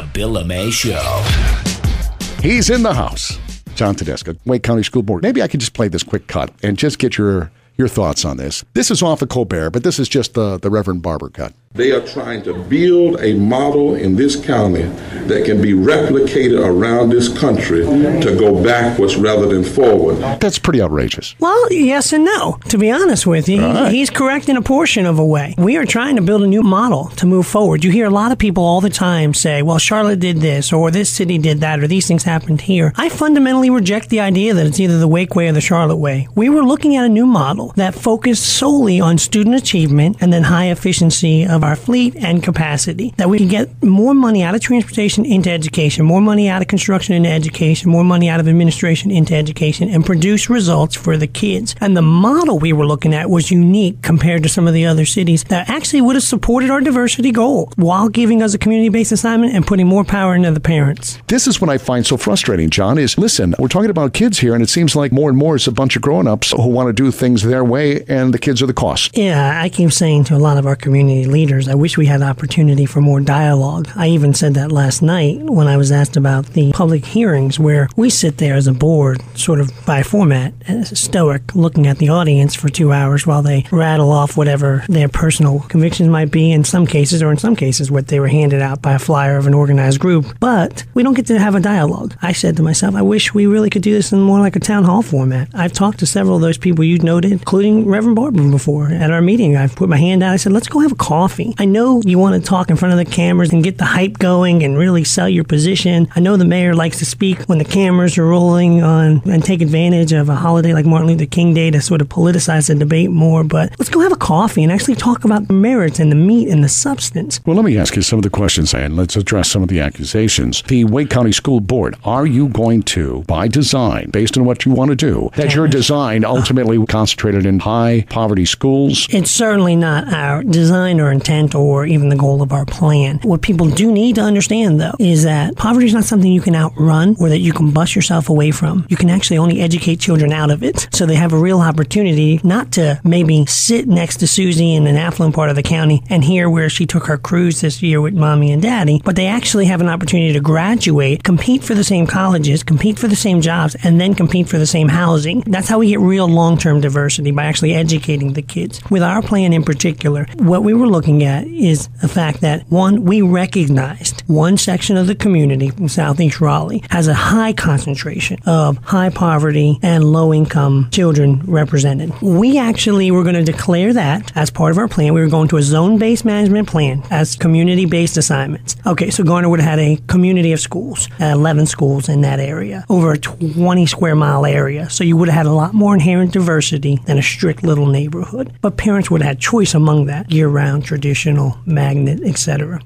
The LuMaye Show. He's in the house. John Tedesco, Wake County School Board. Maybe I could just play this quick cut and just get your thoughts on this. This is off of Colbert, but this is just the Reverend Barber cut. They are trying to build a model in this county that can be replicated around this country to go backwards rather than forward. That's pretty outrageous. Well, yes and no. To be honest with you, he's correct in a portion of a way. We are trying to build a new model to move forward. You hear a lot of people all the time say, well, Charlotte did this, or this city did that, or these things happened here. I fundamentally reject the idea that it's either the Wake way or the Charlotte way. We were looking at a new model that focused solely on student achievement and then high efficiency of our fleet and capacity, that we can get more money out of transportation into education, more money out of construction into education, more money out of administration into education, and produce results for the kids. And the model we were looking at was unique compared to some of the other cities that actually would have supported our diversity goal while giving us a community-based assignment and putting more power into the parents. This is what I find so frustrating, John, is, listen, we're talking about kids here, and it seems like more and more it's a bunch of grown-ups who want to do things their way, and the kids are the cost. Yeah, I keep saying to a lot of our community leaders, I wish we had opportunity for more dialogue. I even said that last night when I was asked about the public hearings, where we sit there as a board, sort of by format, stoic, looking at the audience for 2 hours while they rattle off whatever their personal convictions might be in some cases, or in some cases what they were handed out by a flyer of an organized group. But we don't get to have a dialogue. I said to myself, I wish we really could do this in more like a town hall format. I've talked to several of those people you noted, including Reverend Barber before. At our meeting, I've put my hand out. I said, let's go have a coffee. I know you want to talk in front of the cameras and get the hype going and really sell your position. I know the mayor likes to speak when the cameras are rolling on and take advantage of a holiday like Martin Luther King Day to sort of politicize the debate more, but let's go have a coffee and actually talk about the merits and the meat and the substance. Well, let me ask you some of the questions, and let's address some of the accusations. The Wake County School Board, are you going to, by design, based on what you want to do, that your design ultimately concentrated in high poverty schools? It's certainly not our design or intent or even the goal of our plan. What people do need to understand, though, is that poverty is not something you can outrun or that you can bust yourself away from. You can actually only educate children out of it. So they have a real opportunity not to maybe sit next to Susie in an affluent part of the county and hear where she took her cruise this year with mommy and daddy, but they actually have an opportunity to graduate, compete for the same colleges, compete for the same jobs, and then compete for the same housing. That's how we get real long-term diversity, by actually educating the kids. With our plan in particular, what we were looking at is the fact that, one, we recognized one section of the community in Southeast Raleigh has a high concentration of high poverty and low-income children represented. We actually were going to declare that as part of our plan. We were going to a zone-based management plan as community-based assignments. Okay, so Garner would have had a community of schools, 11 schools in that area, over a 20-square-mile area. So you would have had a lot more inherent diversity than a strict little neighborhood. But parents would have had choice among that, year-round, traditional, magnet, etc.